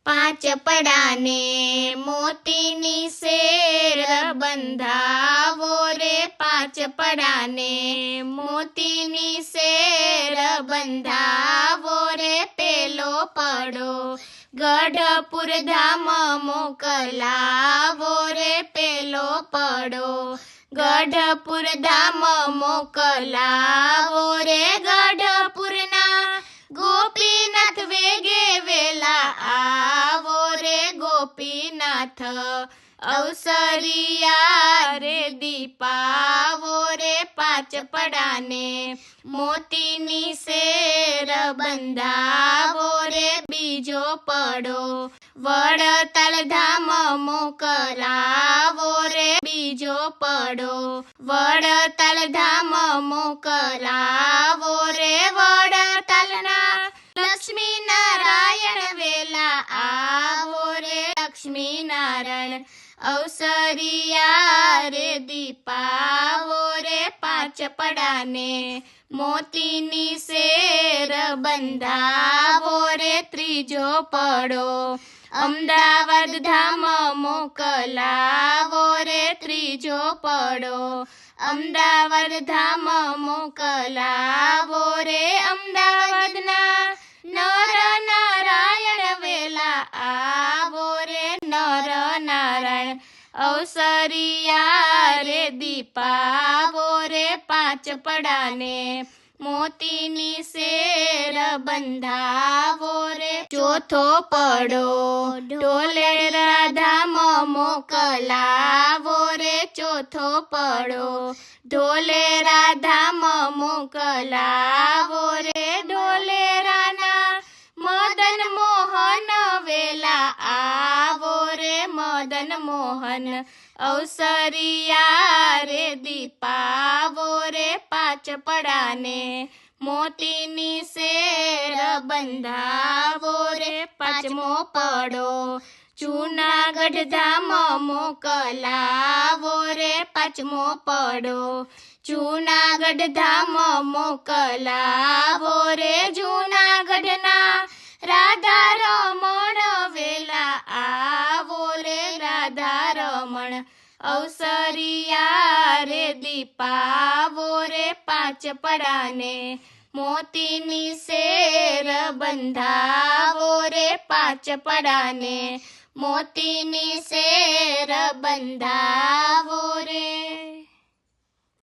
પાંચ પડાને મોતીની શેર બંધાવો રે, પાંચ પડાને મોતીની શેર બંધાવો રે, પેલો પડો ગઢપુર ધામ મોકલાવો રે, પેલો પડો ગઢપુર ધામ મોકલાવો રે, ગઢપુરના ગોપીનાથ વેગે વેલા આવો રે, ગોપીનાથ અવસરિયા રે દીપાવો રે, પાંચ પડાને મોતીની શેર બંધાવો રે, બીજો પડો વડતાલ ધામ મોકલાવો રે, બીજો પડો વડતાલ ધામ મોકલાવો રે, વડતાલના લક્ષ્મી નારાયણ વેલા આવો રે, લક્ષ્મી નારાયણ અવસરિયા રે દીપાવો રે, પાંચ પડાને મોતીની શેર બંધાવો રે, ત્રીજો પડો અમદાવાદ ધામ મોકલાવો રે, ત્રીજો પડો અમદાવાદ ધામ મોકલાવો રે, અમદાવાદના નર નારાયણ વેલા આવો રે, નર નારાયણ અવસરિયા રે દીપાવો રે, પાંચ પડાને મોતીની શેર બંધાવો રે, ચોથો પડો ઢોલેરા ધામ મોકલાવો રે, ચોથો પડો ઢોલેરા ધામ મોકલાવો રે, ઢોલેરાના મદન મોહન વેલા આવો રે, મદન મોહન અવસરિયા રે દીપાવો રે, પાંચ પડાને મોતીની શેર બંધાવો રે, પાંચમો પડો જૂનાગઢ ધામ મોકલાવો રે, પાંચમો પડો જૂનાગઢ ધામ મોકલાવો રે, જૂનાગઢના રાધા રમણ વેલા આવો રે, રાધા રમણ અવસરિયા રે દીપાવો રે, પાંચ પડાને મોતીની શેર બંધાવો રે, પાંચ પડાને મોતીની શેર બંધાવો રે.